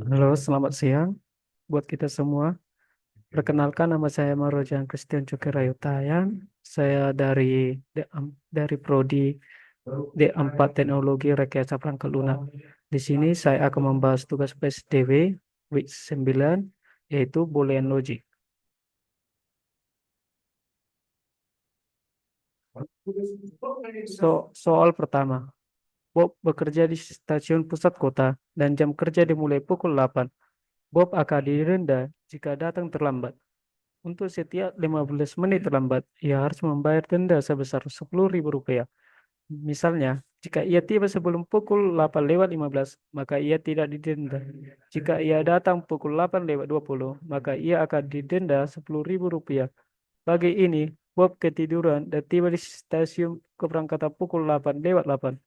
Halo, selamat siang buat kita semua. Perkenalkan, nama saya Marojan Christian Cukirayutayan. Saya dari Prodi D4 Teknologi Rekayasa Perangkat Lunak. Di sini saya akan membahas tugas PSDW week 9, yaitu Boolean Logic. Soal pertama. Bob bekerja di stasiun pusat kota dan jam kerja dimulai pukul 8. Bob akan didenda jika datang terlambat. Untuk setiap 15 menit terlambat, ia harus membayar denda sebesar Rp10.000. Misalnya, jika ia tiba sebelum pukul 8:15, maka ia tidak didenda. Jika ia datang pukul 8:20, maka ia akan didenda Rp10.000. Pagi ini, Bob ketiduran dan tiba di stasiun keberangkatan pukul 8:08.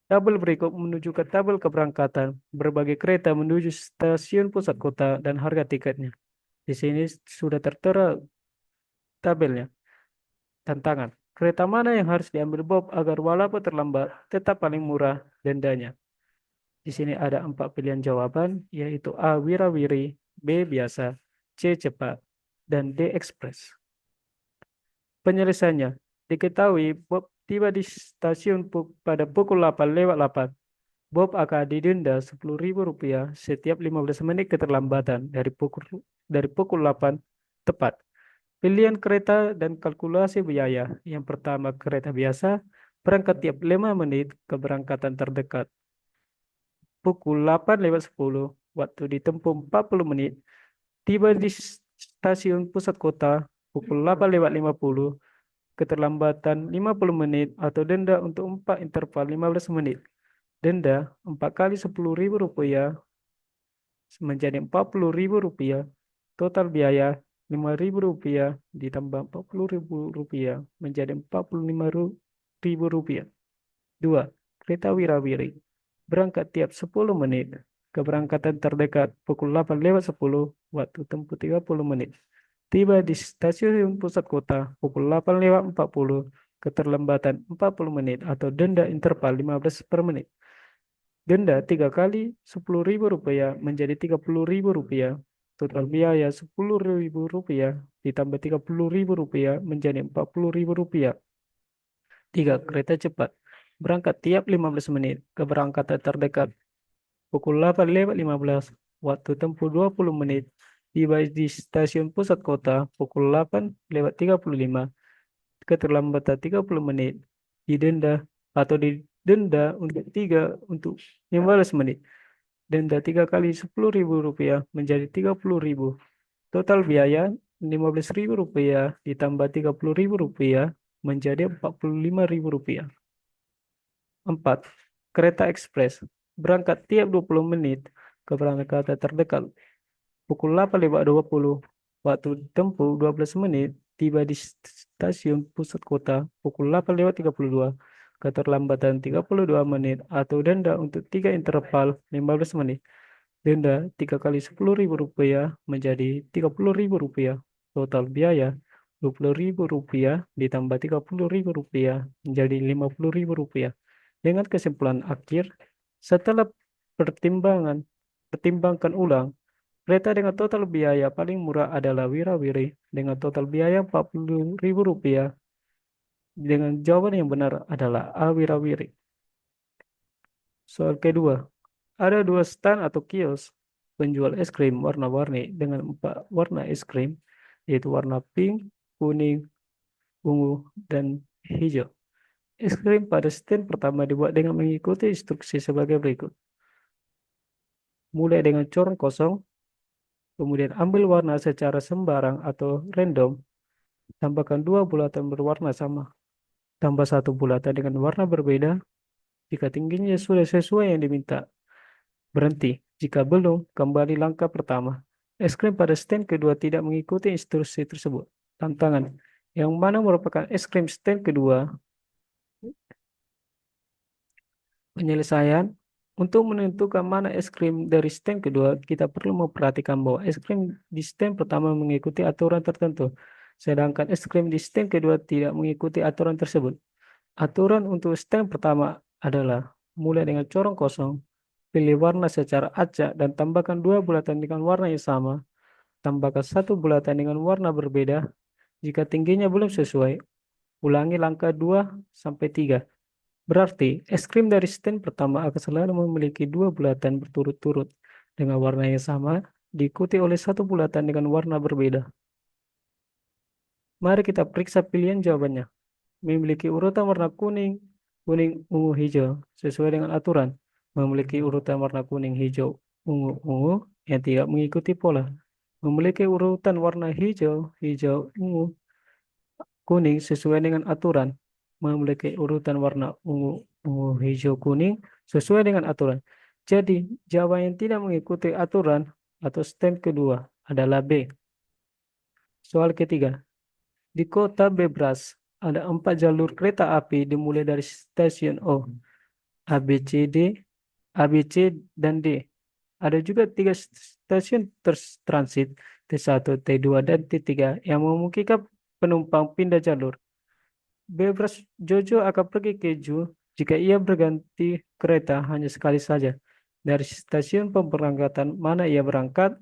Tabel berikut menunjukkan tabel keberangkatan berbagai kereta menuju stasiun pusat kota dan harga tiketnya. Di sini sudah tertera tabelnya. Tantangan. Kereta mana yang harus diambil Bob agar walaupun terlambat tetap paling murah dendanya? Di sini ada 4 pilihan jawaban, yaitu A. Wirawiri, B. Biasa, C. Cepat, dan D. Ekspres. Penyelesaiannya. Diketahui Bob tiba di stasiun pada pukul 8:08. Bob akan didenda Rp10.000 setiap 15 menit keterlambatan dari pukul 8 tepat. Pilihan kereta dan kalkulasi biaya. Yang pertama, kereta biasa, berangkat tiap 5 menit, keberangkatan terdekat. Pukul 8:10, waktu ditempuh 40 menit, tiba di stasiun pusat kota, pukul 8:50, keterlambatan 50 menit, atau denda untuk 4 interval 15 menit. Denda 4 kali Rp10.000 menjadi Rp40.000. Total biaya Rp5.000 ditambah Rp40.000 menjadi Rp45.000. 2. Kereta wirawiri. Berangkat tiap 10 menit. Keberangkatan terdekat pukul 8:10, waktu tempuh 30 menit. Tiba di stasiun pusat kota pukul 8:40, keterlambatan 40 menit atau denda interval 15 per menit. Denda 3 kali Rp10.000 menjadi Rp30.000. Total biaya Rp10.000 ditambah Rp30.000 menjadi Rp40.000. 3. Kereta cepat. Berangkat tiap 15 menit. Keberangkatan terdekat pukul 8:15. Waktu tempuh 20 menit. Tiba di stasiun pusat kota pukul 8:35. Keterlambatan 30 menit. Didenda atau didenda untuk 15 menit. Denda 3 kali Rp10.000 menjadi Rp30.000. Total biaya Rp15.000 ditambah Rp30.000 menjadi Rp45.000. 4. Kereta ekspres. Berangkat tiap 20 menit. Keberangkatan terdekat pukul 8:20. Waktu tempuh 12 menit. Tiba di stasiun pusat kota pukul 8:32. Keterlambatan 32 menit atau denda untuk 3 interval 15 menit. Denda 3 kali Rp10.000 menjadi Rp30.000. Total biaya Rp20.000 ditambah Rp30.000 menjadi Rp50.000. Dengan kesimpulan akhir, setelah pertimbangkan ulang, kereta dengan total biaya paling murah adalah Wirawiri dengan total biaya Rp40.000. Dengan jawaban yang benar adalah A. Wirawiri. Soal kedua, ada 2 stand atau kios penjual es krim warna-warni dengan 4 warna es krim, yaitu warna pink, kuning, ungu, dan hijau. Es krim pada stand pertama dibuat dengan mengikuti instruksi sebagai berikut. Mulai dengan corong kosong, kemudian ambil warna secara sembarang atau random, tambahkan 2 bulatan berwarna sama, tambah 1 bulatan dengan warna berbeda jika tingginya sudah sesuai yang diminta. Berhenti. Jika belum, kembali langkah pertama. Es krim pada stand kedua tidak mengikuti instruksi tersebut. Tantangan. Yang mana merupakan es krim stand kedua? Penyelesaian. Untuk menentukan mana es krim dari stand kedua, kita perlu memperhatikan bahwa es krim di stand pertama mengikuti aturan tertentu, sedangkan es krim di stand kedua tidak mengikuti aturan tersebut. Aturan untuk stand pertama adalah mulai dengan corong kosong, pilih warna secara acak dan tambahkan dua bulatan dengan warna yang sama. Tambahkan satu bulatan dengan warna berbeda. Jika tingginya belum sesuai, ulangi langkah 2 sampai 3. Berarti es krim dari stand pertama akan selalu memiliki dua bulatan berturut-turut dengan warna yang sama, diikuti oleh satu bulatan dengan warna berbeda. Mari kita periksa pilihan jawabannya. Memiliki urutan warna kuning, kuning, ungu, hijau, sesuai dengan aturan. Memiliki urutan warna kuning, hijau, ungu, ungu, yang tidak mengikuti pola. Memiliki urutan warna hijau, hijau, ungu, kuning, sesuai dengan aturan. Memiliki urutan warna ungu, ungu, hijau, kuning, sesuai dengan aturan. Jadi, jawaban yang tidak mengikuti aturan atau stem kedua adalah B. Soal ketiga. Di kota Bebras, ada 4 jalur kereta api dimulai dari stasiun O, A, B, C, D, A, B, C, dan D. Ada juga 3 stasiun transit, T1, T2, dan T3 yang memungkinkan penumpang pindah jalur. Bebras Jojo akan pergi ke Ju jika ia berganti kereta hanya sekali saja. Dari stasiun pemberangkatan mana ia berangkat?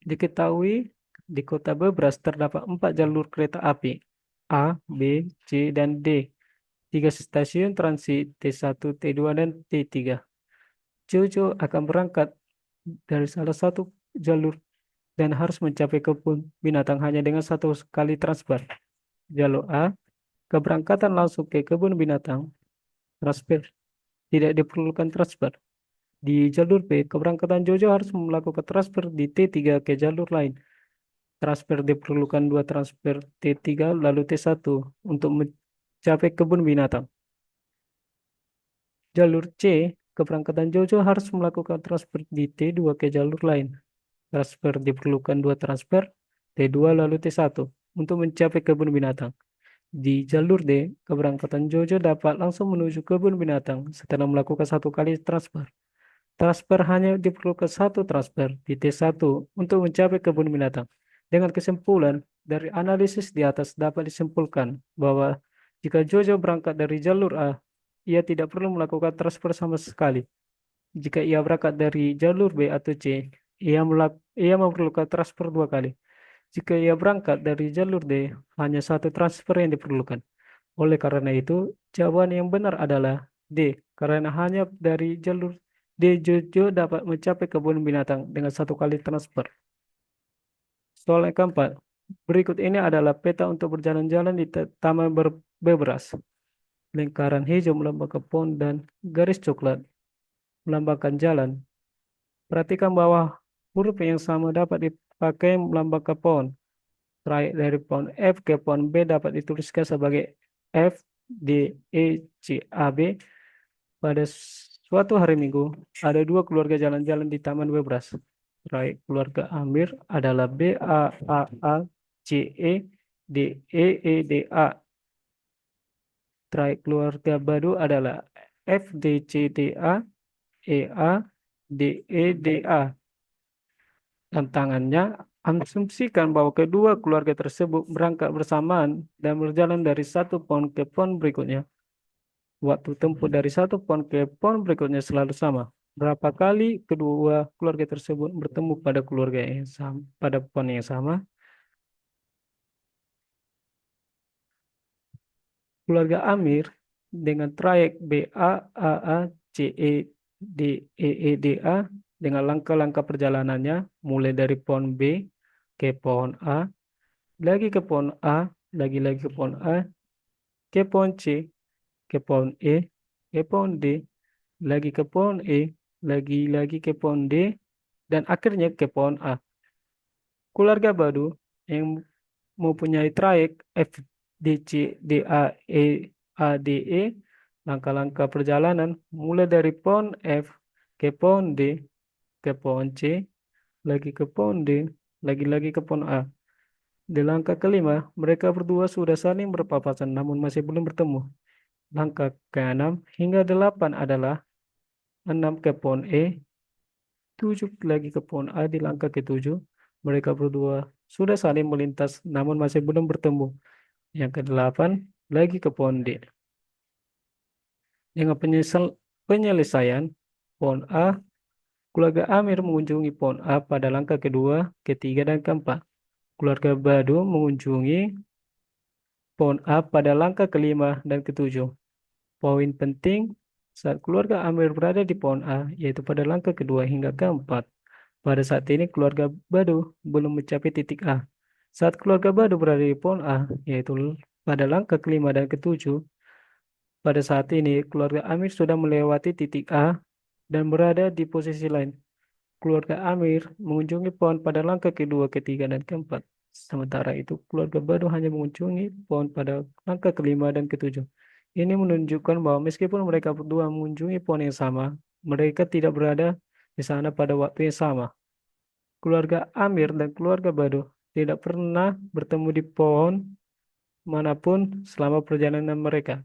Diketahui di kota Bebras terdapat 4 jalur kereta api, A, B, C, dan D. 3 stasiun transit T1, T2, dan T3. Jojo akan berangkat dari salah satu jalur dan harus mencapai kebun binatang hanya dengan satu kali transfer. Jalur A, keberangkatan langsung ke kebun binatang, transfer. Tidak diperlukan transfer. Di jalur B, keberangkatan Jojo harus melakukan transfer di T3 ke jalur lain. Transfer diperlukan 2 transfer T3 lalu T1 untuk mencapai kebun binatang. Jalur C, keberangkatan Jojo harus melakukan transfer di T2 ke jalur lain. Transfer diperlukan 2 transfer T2 lalu T1 untuk mencapai kebun binatang. Di jalur D, keberangkatan Jojo dapat langsung menuju kebun binatang setelah melakukan satu kali transfer. Transfer hanya diperlukan 1 transfer di T1 untuk mencapai kebun binatang. Dengan kesimpulan, dari analisis di atas dapat disimpulkan bahwa jika Jojo berangkat dari jalur A, ia tidak perlu melakukan transfer sama sekali. Jika ia berangkat dari jalur B atau C, ia memerlukan transfer 2 kali. Jika ia berangkat dari jalur D, hanya 1 transfer yang diperlukan. Oleh karena itu, jawaban yang benar adalah D, karena hanya dari jalur D Jojo dapat mencapai kebun binatang dengan 1 kali transfer. Soal yang keempat, berikut ini adalah peta untuk berjalan-jalan di Taman Bebras. Lingkaran hijau melambangkan pohon dan garis coklat melambangkan jalan. Perhatikan bahwa huruf yang sama dapat dipakai melambangkan pohon. Trayek dari pohon F ke pohon B dapat dituliskan sebagai F, D, E, C, A, B. Pada suatu hari Minggu, ada 2 keluarga jalan-jalan di Taman Bebras. Trayek keluarga Amir adalah B, A, A, A, C, E, D, E, E, D, A. Trayek keluarga Badu adalah F, D, C, D, A, E, A, D, E, D, A. Tantangannya, asumsikan bahwa kedua keluarga tersebut berangkat bersamaan dan berjalan dari satu pohon ke pohon berikutnya. Waktu tempuh dari satu pohon ke pohon berikutnya selalu sama. Berapa kali kedua keluarga tersebut bertemu pada keluarga yang sama, pada pohon yang sama? Keluarga Amir dengan trayek BA, AA, CE, DEE, DA dengan langkah-langkah perjalanannya mulai dari pohon B ke pohon A, lagi ke pohon A, lagi-lagi ke pohon A, ke pohon C, ke pohon E, ke pohon D, lagi ke pohon E, lagi-lagi ke pohon D, dan akhirnya ke pohon A. Keluarga Badu yang mempunyai trayek F, D, C, D, A, D, E, langkah-langkah perjalanan mulai dari pohon F ke pohon D, ke pohon C, lagi ke pohon D, lagi-lagi ke pohon A. Di langkah kelima, mereka berdua sudah saling berpapasan namun masih belum bertemu. Langkah ke-6 hingga 8 adalah 6 ke pohon E, 7 lagi ke pohon A di langkah ke-7. Mereka berdua sudah saling melintas namun masih belum bertemu. Yang ke-8 lagi ke pohon D. Dengan penyelesaian pohon A, keluarga Amir mengunjungi pohon A pada langkah kedua, ketiga, dan keempat. Keluarga Badu mengunjungi pohon A pada langkah kelima dan ketujuh. Poin penting saat keluarga Amir berada di pohon A, yaitu pada langkah kedua hingga keempat. Pada saat ini keluarga Badu belum mencapai titik A. Saat keluarga Badu berada di pohon A, yaitu pada langkah kelima dan ketujuh, pada saat ini keluarga Amir sudah melewati titik A dan berada di posisi lain. Keluarga Amir mengunjungi pohon pada langkah kedua, ketiga, dan keempat. Sementara itu, keluarga Badu hanya mengunjungi pohon pada langkah kelima dan ketujuh. Ini menunjukkan bahwa meskipun mereka berdua mengunjungi pohon yang sama, mereka tidak berada di sana pada waktu yang sama. Keluarga Amir dan keluarga Badu tidak pernah bertemu di pohon manapun selama perjalanan mereka.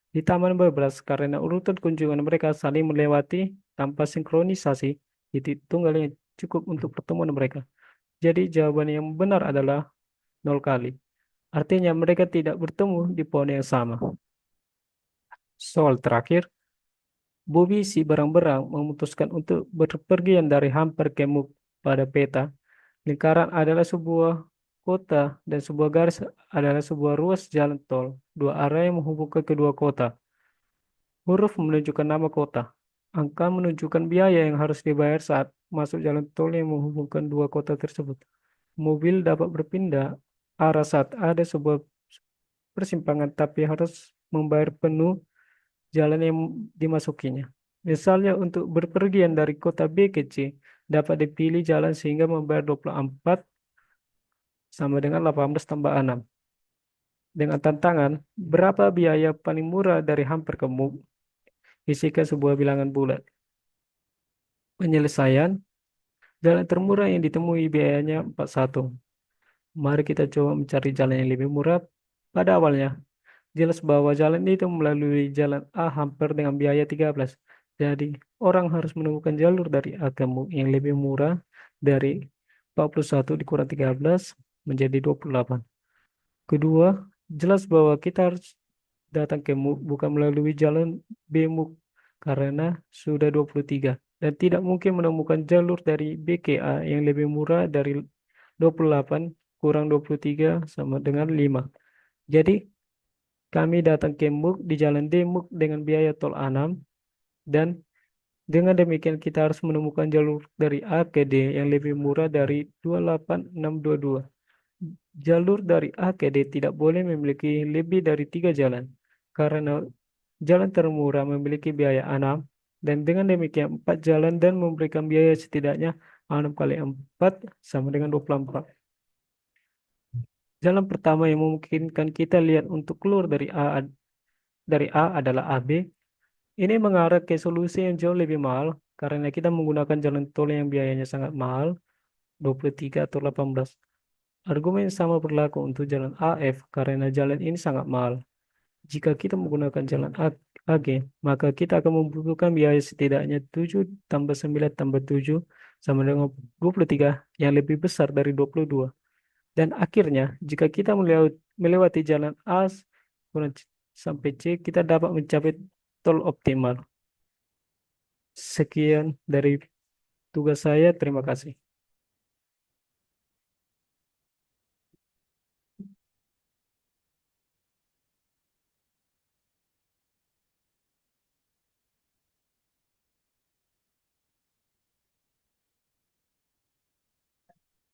Di Taman Bablas, karena urutan kunjungan mereka saling melewati tanpa sinkronisasi, titik tunggal yang cukup untuk pertemuan mereka. Jadi jawaban yang benar adalah 0 kali. Artinya mereka tidak bertemu di pohon yang sama. Soal terakhir, Bobby si berang-berang memutuskan untuk berpergian dari Hamper ke Muk pada peta. Lingkaran adalah sebuah kota dan sebuah garis adalah sebuah ruas jalan tol, dua arah yang menghubungkan kedua kota. Huruf menunjukkan nama kota. Angka menunjukkan biaya yang harus dibayar saat masuk jalan tol yang menghubungkan dua kota tersebut. Mobil dapat berpindah arah saat ada sebuah persimpangan tapi harus membayar penuh jalan yang dimasukinya. Misalnya untuk berpergian dari kota B ke C dapat dipilih jalan sehingga membayar 24 sama dengan 18 tambah 6. Dengan tantangan, berapa biaya paling murah dari hampir ke Muk? Isikan sebuah bilangan bulat. Penyelesaian, jalan termurah yang ditemui biayanya 41. Mari kita coba mencari jalan yang lebih murah. Pada awalnya, jelas bahwa jalan itu melalui jalan A hampir dengan biaya 13. Jadi, orang harus menemukan jalur dari A ke Muk yang lebih murah dari 41 dikurang 13 menjadi 28. Kedua, jelas bahwa kita harus datang ke MUK bukan melalui jalan B-MUK karena sudah 23 dan tidak mungkin menemukan jalur dari B ke A yang lebih murah dari 28 kurang 23 sama dengan 5. Jadi kami datang ke MUK di jalan D-MUK dengan biaya tol A6 dan dengan demikian kita harus menemukan jalur dari A ke D yang lebih murah dari 28622. Jalur dari A ke D tidak boleh memiliki lebih dari 3 jalan karena jalan termurah memiliki biaya 6 dan dengan demikian 4 jalan dan memberikan biaya setidaknya 6 kali 4 sama dengan 24. Jalan pertama yang memungkinkan kita lihat untuk keluar dari A adalah AB. Ini mengarah ke solusi yang jauh lebih mahal karena kita menggunakan jalan tol yang biayanya sangat mahal, 23 atau 18. Argumen sama berlaku untuk jalan AF karena jalan ini sangat mahal. Jika kita menggunakan jalan AG, maka kita akan membutuhkan biaya setidaknya 7 tambah 9 tambah 7 sama dengan 23 yang lebih besar dari 22. Dan akhirnya, jika kita melewati jalan A sampai C, kita dapat mencapai tol optimal. Sekian dari tugas saya. Terima kasih.